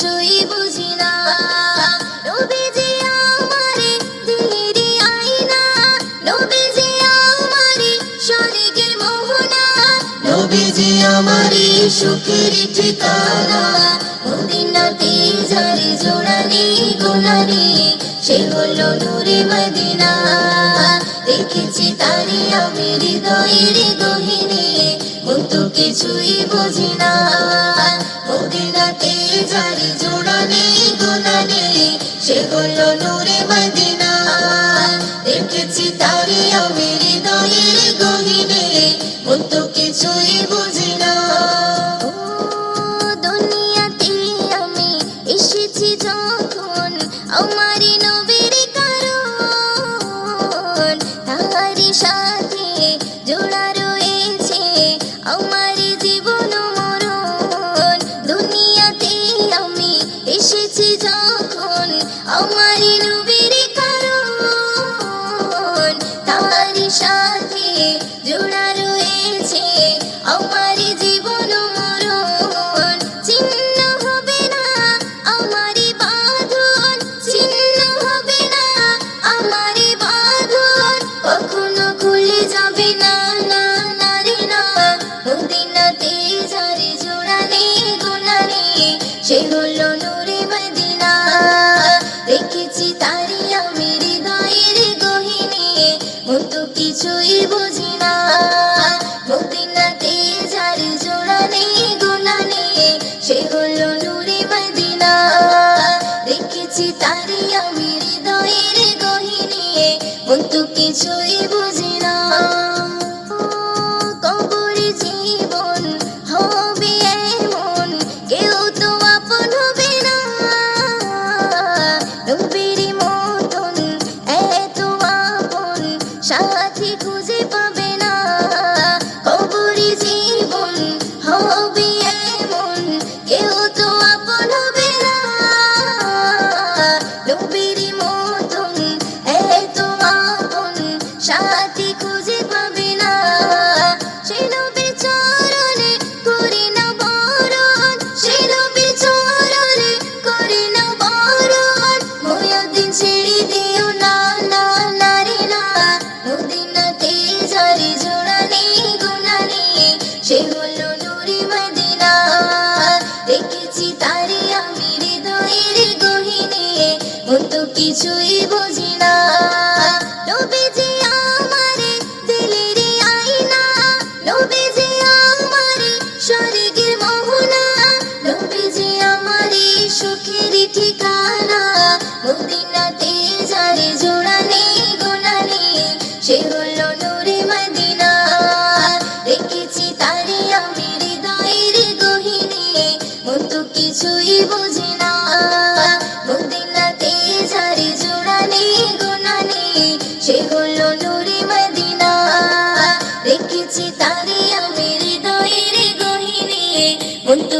কিছুই বুঝি না। নবীজি আমারে দিলের আয়না, নবীজি আমারে স্বর্গের মোহনা, নবীজি আমারে সুখের ঠিকানা। মদিনাতে যার জোড়া নেই গোনা নেই, সে হলো নূরে মদিনা। দেখেছি তারে আমি হৃদয়ের গহীনে, মন তো কিছুই বুঝি না। মদিনাতে যার জোড়া নেই গোনা নেই, সে হলো নূরে মদিনা। দেখেছি তারে আমি হৃদয়ের গহীনে, মন তো কিছুই বুঝি না। ও দুনিয়াতে আমি এসেছি যখন, আমার নবীর কারণ, তাহারি সাথে জোড়া রয়েছে আমার জীবন মরণ। দুনিয়াতে আমি এসেছি যখন, আমার নবীর কারণ, তাহারি সাথে জোড়া রয়েছে আমার জীবন মরণ। চিহ্ন হবে না আমার বাঁধন, চিহ্ন হবে না আমার বাঁধন, কখনো খুলে যাবে না, না না রে না। মদিনাতে যার জোড়া নেই গোনা নেই, সে হলো নূরে মদিনা। দেখেছি তারে আমি হৃদয়ের গহীনে, মন তো কিছুই বুঝি না। মদিনাতে যার জোড়া নেই গোনা নেই, সে হলো নূরে মদিনা। দেখেছি তারে আমি হৃদয়ের গহীনে, মন তো কিছুই বুঝি না। কবরে জীবন হবে এমন, কেউ তো আপন হবে না। নবীর মতন এত আপন সাথী খুঁজে পাবে না। কবরে জীবন হবে এমন, কেউ তো আপন হবে না। নবীর মতন এত আপন সাথী খুঁজে পাবে না। সে নবীর চরণে করে না বরণ, সে নবীর চরণে করে না বরণ। মুয়াজ্জিন ছেড়ে দিও না, না না রে না। মদিনাতে যার জোড়া নেই গোনা নেই, সে হলো নূরে মদিনা। দেখেছি তারে আমি হৃদয়ের গহীনে, মন তো কিছুই বুঝি না। নবীজি আমারে দিলের আয়না, নবীজি আমারে স্বর্গের মোহনা, নবীজি আমারে সুখের ঠিকানা। মদিনাতে যার জোড়া নেই গোনা নেই, সে হলো নূরে মদিনা। দেখেছি তারে আমি হৃদয়ের গহীনে, মন তো কিছুই বুঝি না। মদিনাতে যার জোড়া নেই গোনা নেই, সে হলো নূরে মদিনা। দেখেছি তারে আমি হৃদয়ের গহীনে, মন তো